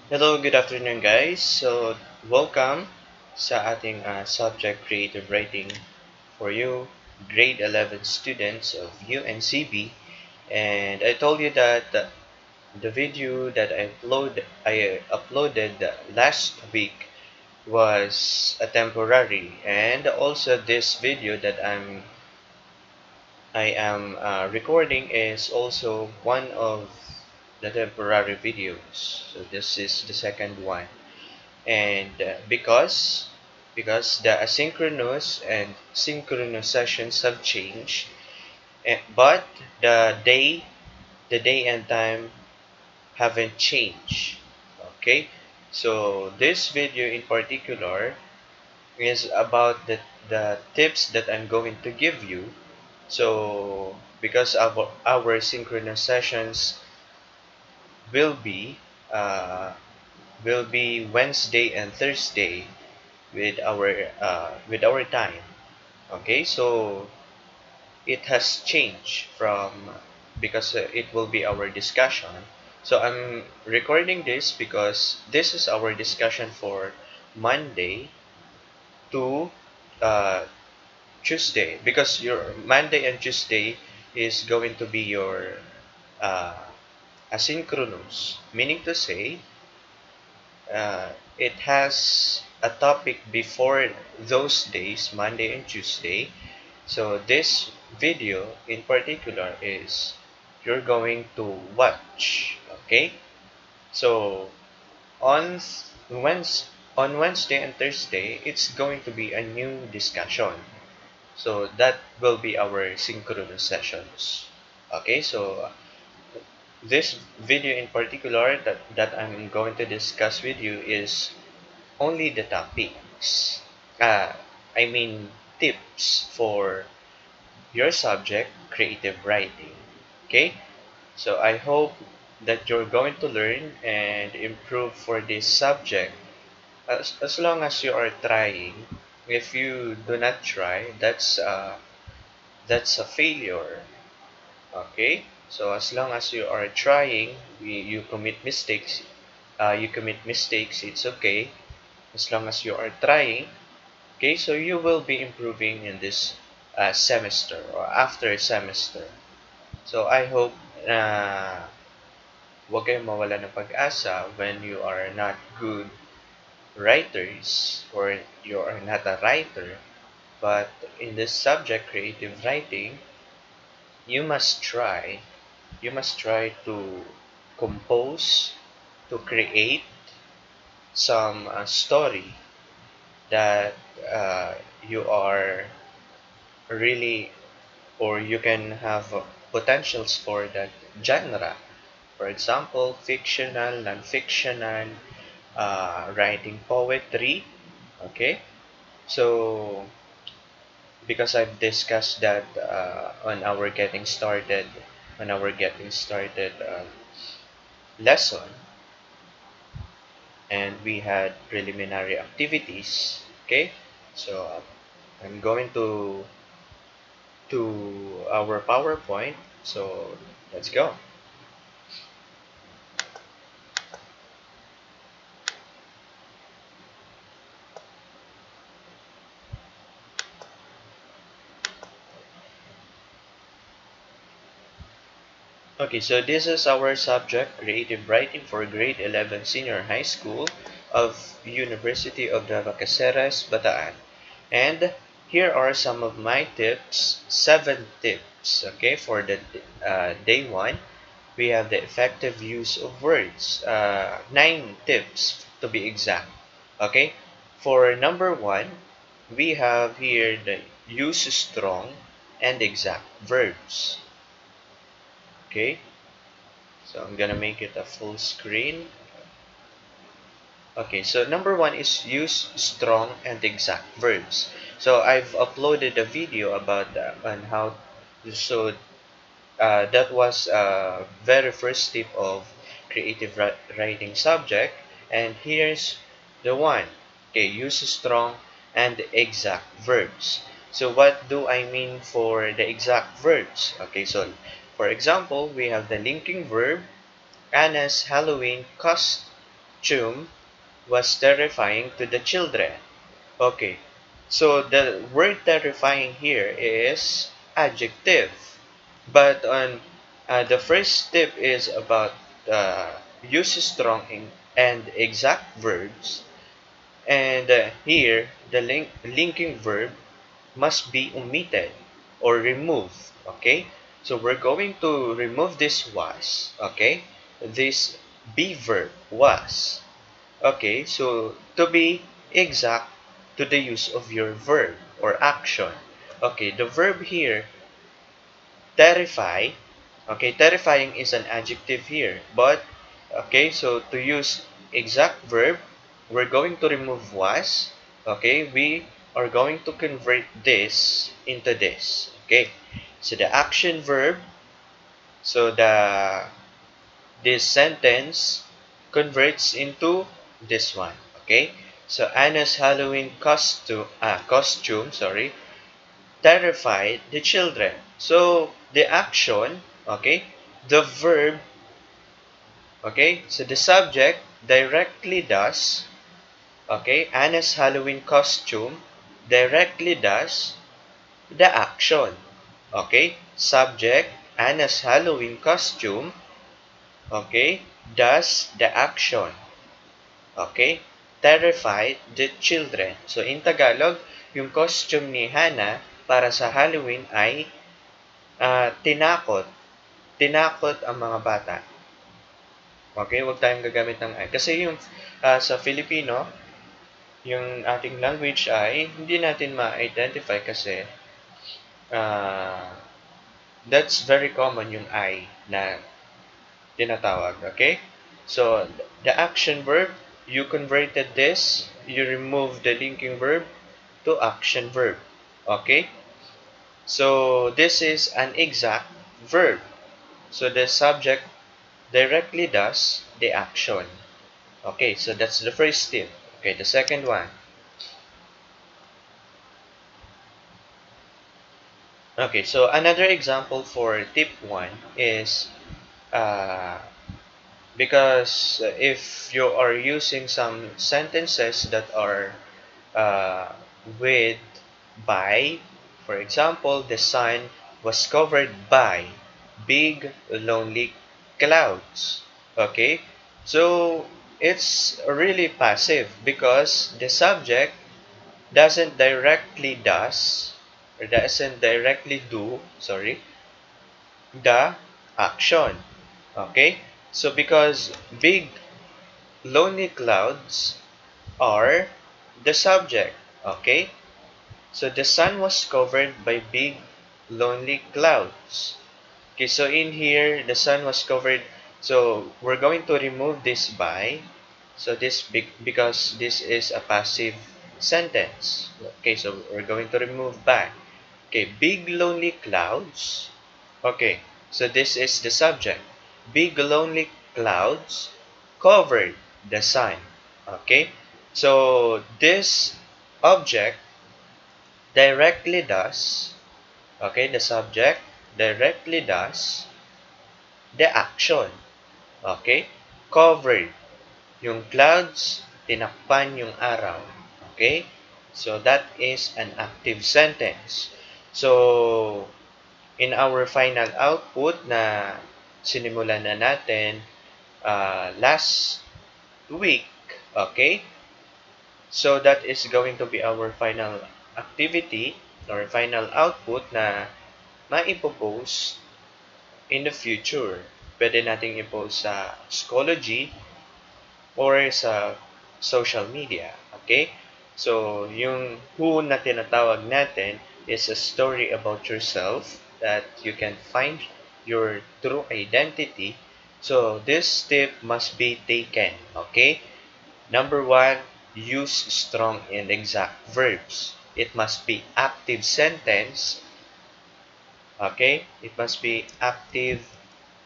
Hello, good afternoon guys. So, welcome sa ating subject creative writing for you, grade 11 students of UNCB. And I told you that the video that I uploaded last week was a temporary, and also this video that I am recording is also one of the temporary videos. So this is the second one. And because the asynchronous and synchronous sessions have changed, but the day and time haven't changed. Okay, so this video in particular is about the tips that I'm going to give you. So because our synchronous sessions will be uh, will be Wednesday and Thursday with our time. Okay, so it has changed from because it will be our discussion. So I'm recording this because this is our discussion for Monday to uh, Tuesday, because your Monday and Tuesday is going to be your uh, asynchronous, meaning to say it has a topic before those days, Monday and Tuesday. So this video in particular is you're going to watch. Okay, so on Wednesday and Thursday it's going to be a new discussion. So that will be our synchronous sessions. Okay, so this video in particular that I'm going to discuss with you is only the topics. Uh, I mean tips for your subject, creative writing. Okay? So I hope that you're going to learn and improve for this subject as long as you are trying. If you do not try, that's a failure. Okay? So as long as you are trying, you commit mistakes. It's okay as long as you are trying. Okay, so you will be improving in this semester or after semester. So I hope na huwag kayong mawala ng pag-asa when you are not good writers or you are not a writer. But in this subject, creative writing, you must try. You must try to compose, to create some story that you are really, or you can have potentials for that genre. For example, fictional, non-fictional, writing poetry. Okay, so because I've discussed that on our getting started lesson, and we had preliminary activities. Okay, so I'm going to our PowerPoint. So let's go. Okay, so this is our subject, creative writing for grade 11 senior high school of University of Nueva Caceres, Bataan. And here are some of my tips, 7 tips, okay, for the day 1. We have the effective use of words, 9 tips to be exact, okay. For number 1, we have here the use strong and exact verbs, okay. So I'm gonna make it a full screen. Okay, so number 1 is use strong and exact verbs. So I've uploaded a video about that on how. So that was very first tip of creative writing subject, and here's the one. Okay, use strong and exact verbs. So what do I mean for the exact verbs? Okay, so for example, we have the linking verb. Anna's Halloween costume was terrifying to the children. Okay, so the word terrifying here is adjective. But on the first tip is about use strong and exact verbs. And here, the linking verb must be omitted or removed. Okay, so we're going to remove this was. Okay, this be verb was. Okay, so to be exact to the use of your verb or action. Okay, the verb here, terrify. Okay, terrifying is an adjective here. But, okay, so to use exact verb, we're going to remove was. Okay, we are going to convert this into this. Okay, so the action verb, so this sentence converts into this one. Okay, so Anna's Halloween costume, sorry, terrified the children. So the action, okay, the verb, okay, so the subject directly does, okay, Anna's Halloween costume directly does the action. Okay, subject, Anna's Halloween costume, okay, does the action. Okay, terrified the children. So in Tagalog, yung costume ni Hannah para sa Halloween ay tinakot. Tinakot ang mga bata. Okay, huwag tayong gagamit ng I. Kasi yung sa Filipino, yung ating language ay hindi natin ma-identify kasi uh, that's very common yung I na tinatawag. Okay? So, the action verb, you converted this, you remove the linking verb to action verb. Okay? So, this is an exact verb. So, the subject directly does the action. Okay, so that's the first tip. Okay, the second one. Okay, so another example for tip 1 is uh, because if you are using some sentences that are uh, with by, for example, the sun was covered by big lonely clouds. Okay, so it's really passive because the subject doesn't directly do, sorry, the action. Okay, so because big lonely clouds are the subject. Okay, so the sun was covered by big lonely clouds. Okay, so in here the sun was covered, so we're going to remove this by, so this big because this is a passive sentence. Okay, so we're going to remove by. Okay, big lonely clouds. Okay, so this is the subject. Big lonely clouds covered the sun. Okay, so this object directly does, okay, the subject directly does the action. Okay, covered. Yung clouds, tinakpan yung araw. Okay, so that is an active sentence. So, in our final output na sinimulan na natin last week, okay? So that is going to be our final activity or final output na maipopost in the future. Pwede nating i-post sa Schoology or sa social media. Okay? So, yung who na tinatawag natin is a story about yourself that you can find your true identity. So, this tip must be taken. Okay? Number 1, use strong and exact verbs. It must be active sentence. Okay? It must be active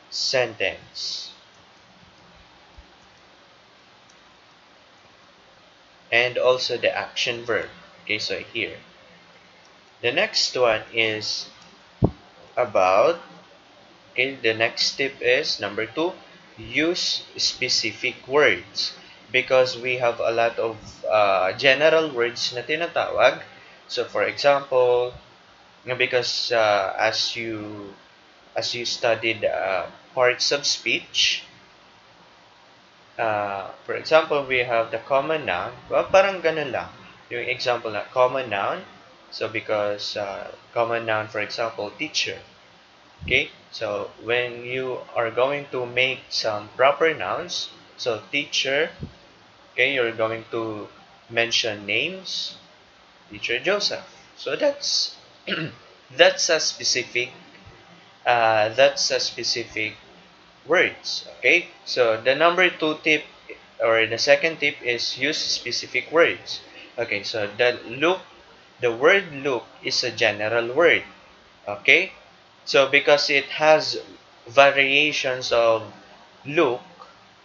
sentence. And also the action verb. Okay, so here. The next one is about, okay, the next tip is number 2, use specific words. because we have a lot of general words na tinatawag. So for example, because as you studied parts of speech, for example, we have the common noun. Well, parang ganun lang. Yung example na common noun. So because common noun, for example, teacher. Okay? So when you are going to make some proper nouns, so teacher, okay, you're going to mention names, teacher Joseph. So that's a specific words. Okay, so the number two tip or the second tip is use specific words. Okay, so the word look is a general word. Okay, so because it has variations of look,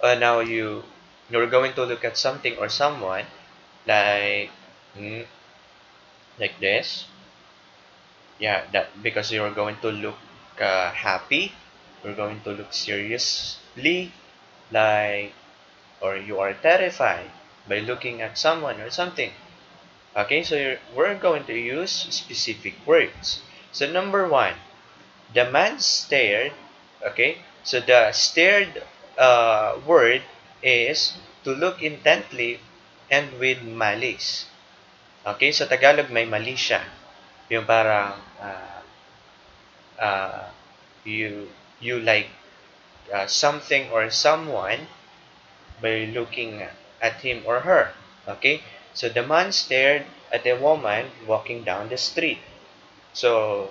now you're going to look at something or someone like mm, like this. Yeah, that because you're going to look happy, you're going to look seriously, like, or you are terrified by looking at someone or something. Okay, so we're going to use specific words. So number one, the man stared. Okay, so the stared word is to look intently and with malice. Okay, sa Tagalog may mali siya. Yung parang uh, you like something or someone by looking at him or her. Okay? So the man stared at a woman walking down the street. So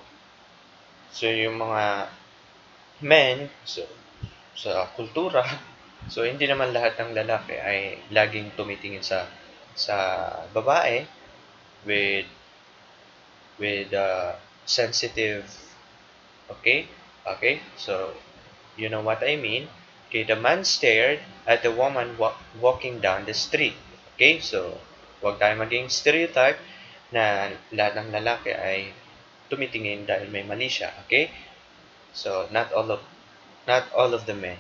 yung mga men sa kultura, so hindi naman lahat ng lalaki ay laging tumitingin sa babae with sensitive. Okay? Okay? So you know what I mean? Okay, the man stared at the woman walking down the street. Okay, so huwag tayo maging stereotype na lahat ng lalaki ay tumitingin dahil may mali siya. Okay? So not all of the men.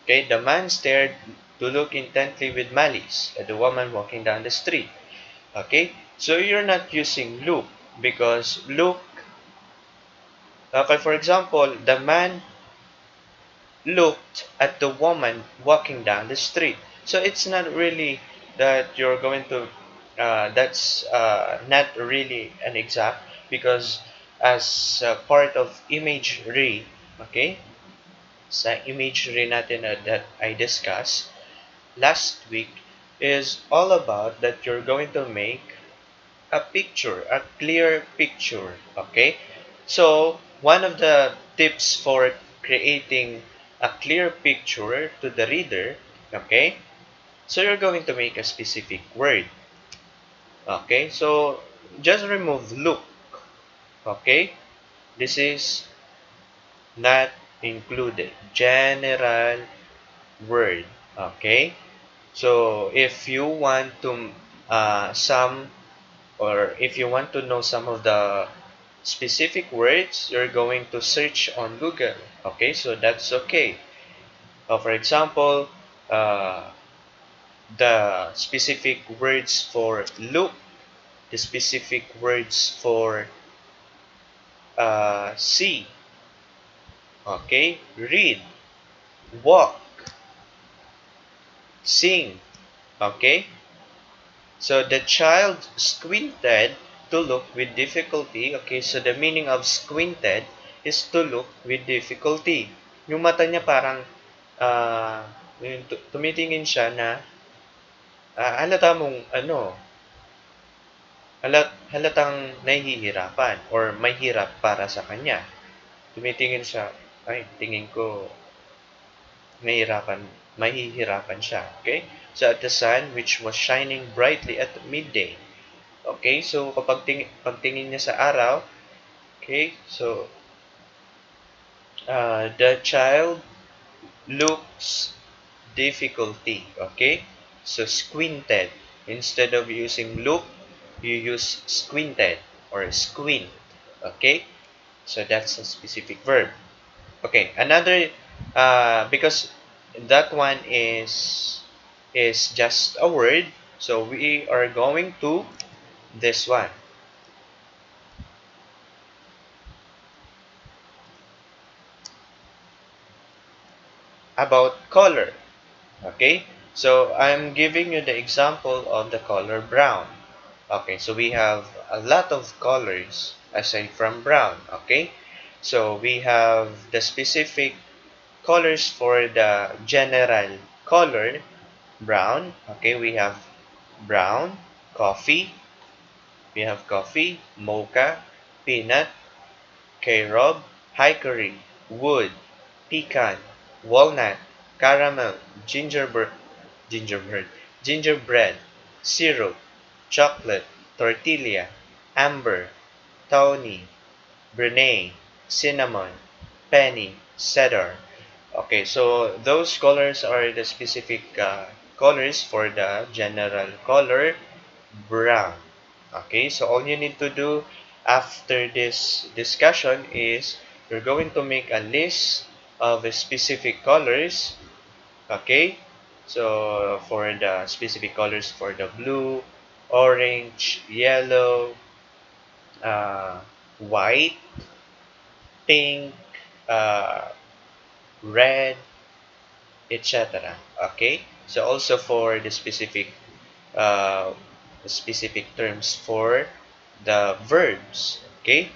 Okay, the man stared to look intently with malice at the woman walking down the street. Okay? So you're not using look because look, okay, for example, the man looked at the woman walking down the street. So it's not really that you're going to, that's not really an exact because as part of imagery, okay, sa imagery natin that I discussed last week is all about that you're going to make a picture, a clear picture. Okay? So, one of the tips for creating a clear picture to the reader, okay? So, you're going to make a specific word. Okay? So, just remove look. Okay? This is not included. General word. Okay? So, if you want to some or if you want to know some of the specific words, you're going to search on Google. Okay, so that's okay. For example, uh, the specific words for look, the specific words for see, okay, read, walk, sing, okay. So the child squinted to look with difficulty. Okay, so the meaning of squinted is to look with difficulty. Yung mata niya parang tumitingin siya na halata mong halatang nahihirapan or may hirap para sa kanya. Tumitingin siya, ay, tingin ko mahihirapan siya. Okay? So at the sun, which was shining brightly at midday. Okay, so pagtingin niya sa araw, okay, so the child looks difficulty. Okay, so squinted. Instead of using look, you use squinted or squint. Okay, so that's a specific verb. Okay, another because that one is is just a word. So we are going to this one about color. Okay, so I'm giving you the example of the color brown. Okay, so we have a lot of colors aside from brown. Okay, so we have the specific colors for the general color brown. Okay, we have brown, coffee, we have coffee, mocha, peanut, carob, hickory, wood, pecan, walnut, caramel, gingerbread, gingerbread, syrup, chocolate, tortilla, amber, tawny, Brunei, cinnamon, penny, cedar. Okay, so those colors are the specific colors for the general color brown. Okay, so all you need to do after this discussion is you're going to make a list of the specific colors. Okay, so for the specific colors for the blue, orange, yellow, uh, white, pink, uh, red, etc. Okay, so also for the uh, specific terms for the verbs. Okay,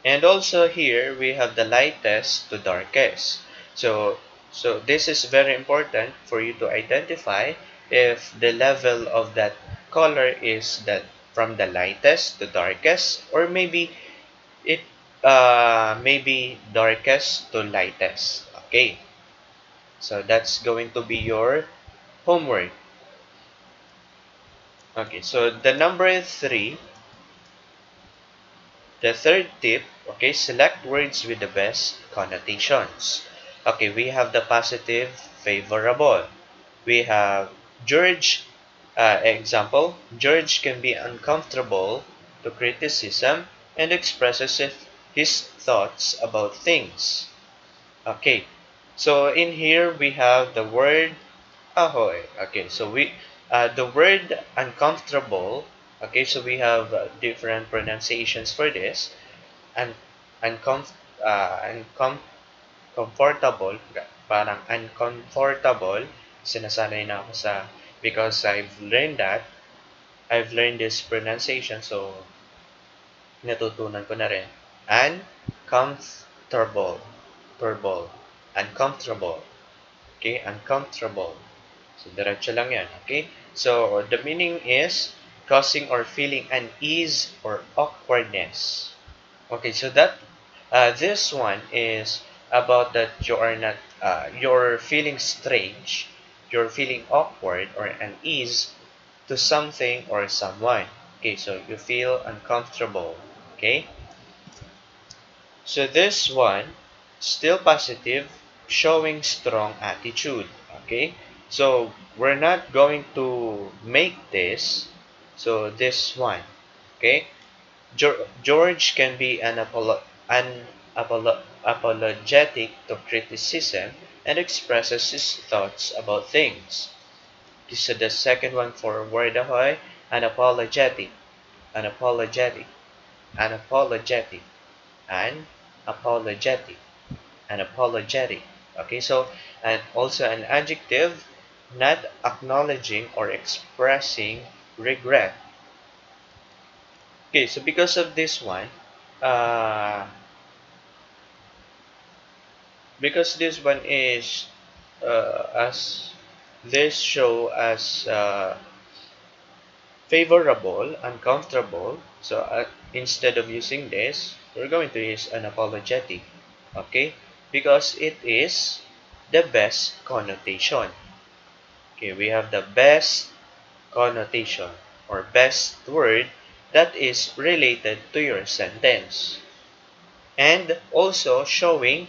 and also here we have the lightest to darkest. So so this is very important for you to identify if the level of that color is that from the lightest to darkest, or maybe it maybe darkest to lightest. Okay, so that's going to be your homework. Okay, so the number three, the third tip, okay, select words with the best connotations. Okay, we have the positive, favorable. We have George, example, George can be uncomfortable to criticism and expresses his thoughts about things. Okay, so in here we have the word ahoy. Okay, so the word uncomfortable. Okay, so we have different pronunciations for this. Un uncom uncomfortable, parang uncomfortable. Sinasanay na ako sa because I've learned this pronunciation, so natutunan ko na rin. Uncomfortable, turble, uncomfortable. Okay, uncomfortable. So, diretso lang yan. Okay? So, the meaning is causing or feeling unease or awkwardness. Okay, so this one is about that you are not, you're feeling strange, you're feeling awkward or unease to something or someone. Okay, so you feel uncomfortable. Okay? So this one, still positive, showing strong attitude. Okay, so we're not going to make this. So this one, okay, George can be apologetic to criticism and expresses his thoughts about things. So the second one for word ahoy, unapologetic, unapologetic, unapologetic, and apologetic, and apologetic. Okay, so and also an adjective, not acknowledging or expressing regret. Okay, so because of this one, uh, because this one is as this show as favorable, uncomfortable. So instead of using this, we're going to use an apologetic. Okay, because it is the best connotation. Okay, we have the best connotation or best word that is related to your sentence and also showing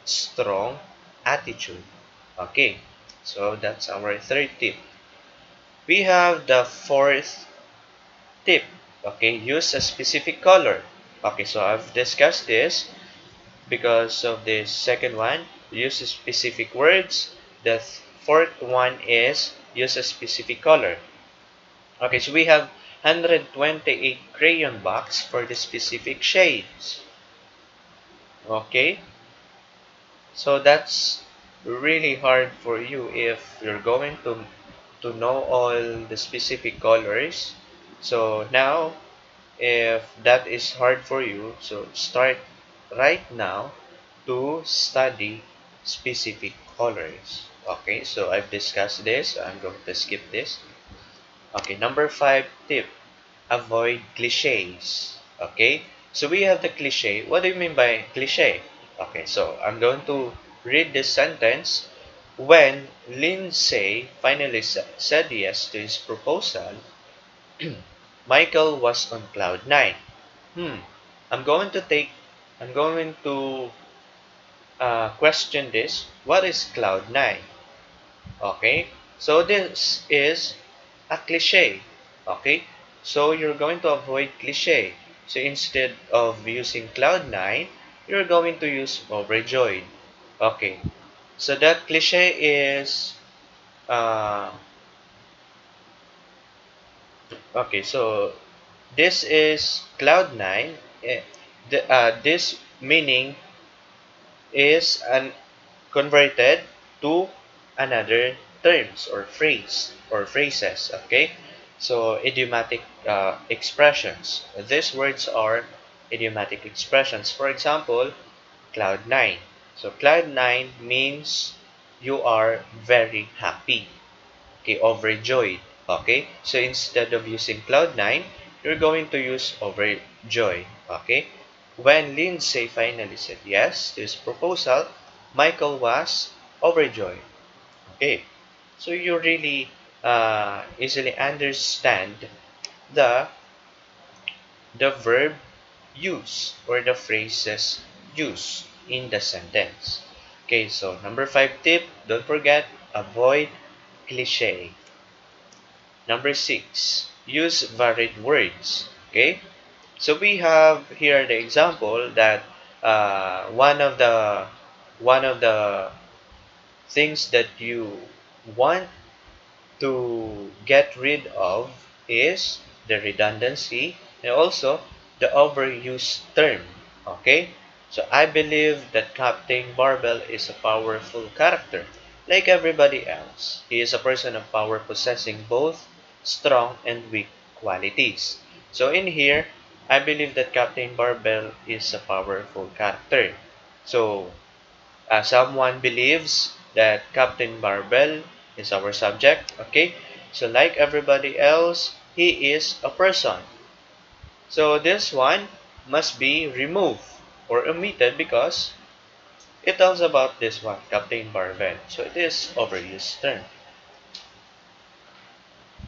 strong attitude. Okay, so that's our third tip. We have the fourth tip. Okay, use a specific color. Okay, so I've discussed this because of the second one. Use specific words. The fourth one is use a specific color. Okay, so we have 128 crayon box for the specific shades. Okay, so that's really hard for you if you're going to know all the specific colors. So now, if that is hard for you, so start right now to study specific colors. Okay, so I've discussed this. I'm going to skip this. Okay, number 5 tip, avoid cliches. Okay, so we have the cliche. What do you mean by cliche? Okay, so I'm going to read this sentence. When Lindsay finally said yes to his proposal, Michael was on cloud nine. Hmm. I'm going to take. I'm going to question this. What is cloud nine? Okay. So this is a cliche. Okay. So you're going to avoid cliche. So instead of using cloud nine, you're going to use overjoyed. Okay. So that cliche is uh, okay. So this is cloud nine. This meaning is converted to another terms or phrase or phrases. Okay, so idiomatic expressions. These words are idiomatic expressions. For example, cloud nine. So cloud nine means you are very happy. Okay, overjoyed. Okay, so instead of using cloud nine, you're going to use overjoyed. Okay, when Lindsay finally said yes to his proposal, Michael was overjoyed. Okay, so you really easily understand the the verb use or the phrases used in the sentence. Okay, so number 5 tip, don't forget, avoid cliche. Number 6, use varied words. Okay, so we have here the example that one of the things that you want to get rid of is the redundancy and also the overused term. Okay? So I believe that Captain Barbell is a powerful character. Like everybody else, he is a person of power possessing both strong and weak qualities. So in here, I believe that Captain Barbell is a powerful character. So someone believes that Captain Barbell is our subject. Okay, so like everybody else, he is a person. So this one must be removed or omitted because it tells about this one, Captain Barbell. So it is overused term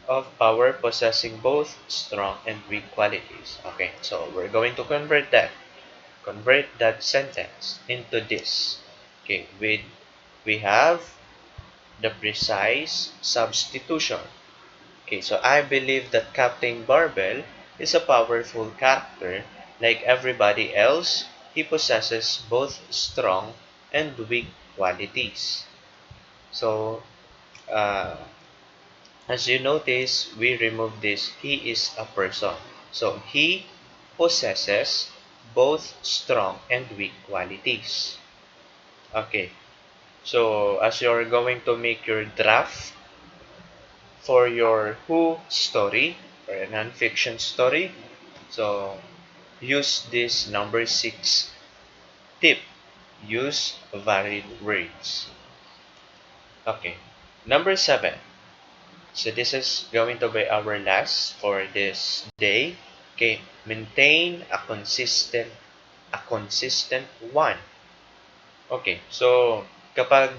of power possessing both strong and weak qualities. Okay, so we're going to convert that sentence into this. Okay, we have the precise substitution. Okay, so I believe that Captain Barbell is a powerful character. Like everybody else, he possesses both strong and weak qualities. So, uh, as you notice, we remove this. He is a person. So, he possesses both strong and weak qualities. Okay, so as you're going to make your draft for your Who story or a non-fiction story. So use this number 6 tip. Use varied words. Okay. Number 7. So this is going to be our last for this day. Okay. Maintain a consistent one. Okay. So kapag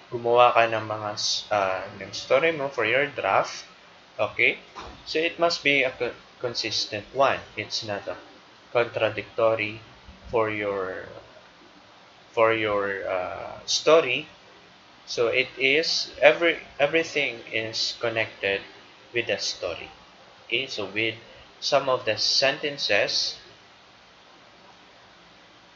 gumawa ka ng mga ng story mo for your draft, okay? So it must be a consistent one. It's not a contradictory for your story. So it is everything is connected with the story. Okay, so with some of the sentences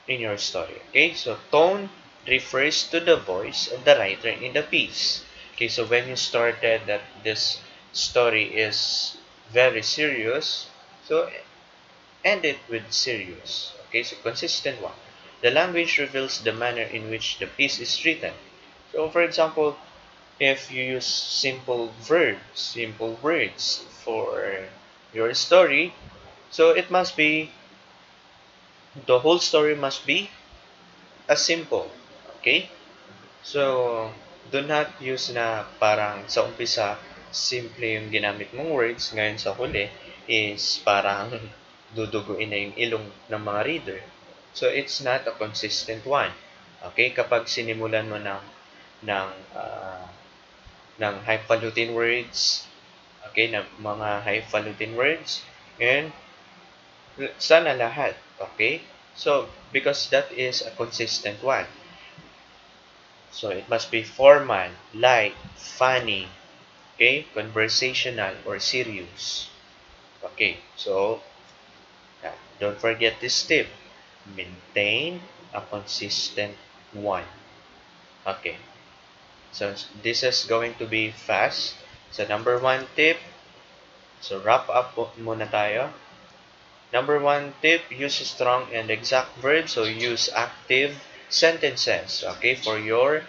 in your story. Okay, so tone refers to the voice of the writer in the piece. Okay, so when you started that this story is very serious, so end it with serious. Okay, so consistent one. The language reveals the manner in which the piece is written. So, for example, if you use simple verbs, simple words for your story, so it must be, the whole story must be a simple. Okay? So, do not use na parang sa umpisa, simple yung ginamit mong words, ngayon sa huli is parang duduguin na yung ilong ng mga reader. So, it's not a consistent one. Okay? Kapag sinimulan mo ng, uh, ng highfalutin words, okay, na mga highfalutin words, and sana lahat. Okay? So, because that is a consistent one. So it must be formal, light, funny, okay, conversational, or serious. Okay, so don't forget this tip. Maintain a consistent one. Okay, so this is going to be fast. So number one tip, so wrap up muna tayo. Number one tip, use strong and exact verbs. So use active sentences, okay, for your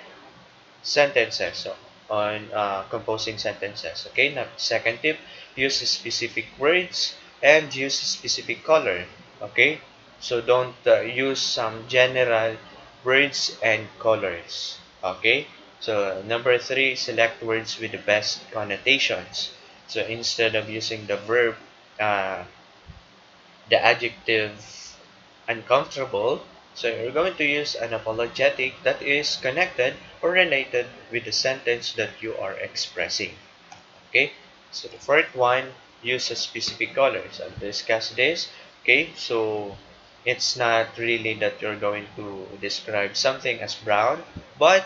sentences, so on composing sentences. Okay, now second tip, use specific words and use specific color. Okay, so don't use some general words and colors. Okay, so number three, select words with the best connotations. So instead of using the verb, uh, the adjective uncomfortable, so you're going to use an apologetic that is connected or related with the sentence that you are expressing. Okay, so the fourth one, use a specific colors. I'll discuss this. Okay, so it's not really that you're going to describe something as brown, but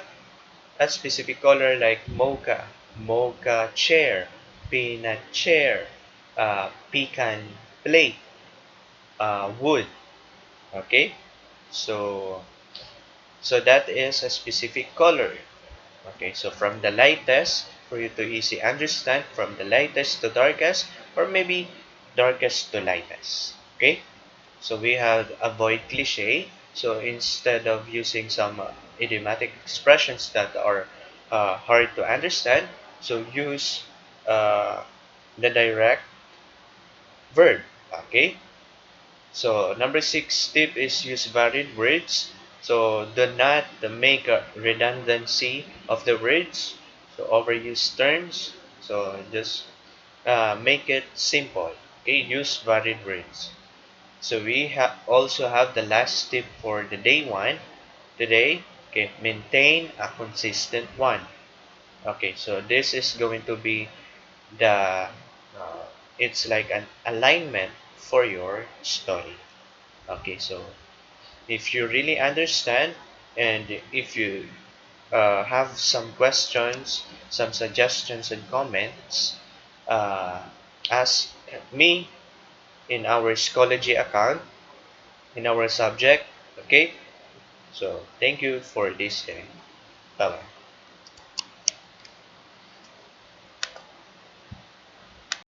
a specific color like mocha, mocha chair, peanut chair, pecan plate, wood. Okay, so that is a specific color. Okay, so from the lightest, for you to easy understand, from the lightest to darkest, or maybe darkest to lightest. Okay, so we have avoid cliche. So instead of using some idiomatic expressions that are hard to understand, so use uh, the direct verb. Okay, so number six tip is use varied words. So do not make a redundancy of the words. So overuse terms. So just make it simple. Okay, use varied words. So we also have the last tip for the day one today. Okay, maintain a consistent one. Okay, so this is going to be the it's like an alignment for your story. Okay, so if you really understand and if you have some questions, some suggestions and comments, uh, ask me in our Schoology account, in our subject. Okay, so thank you for this day. Bye bye.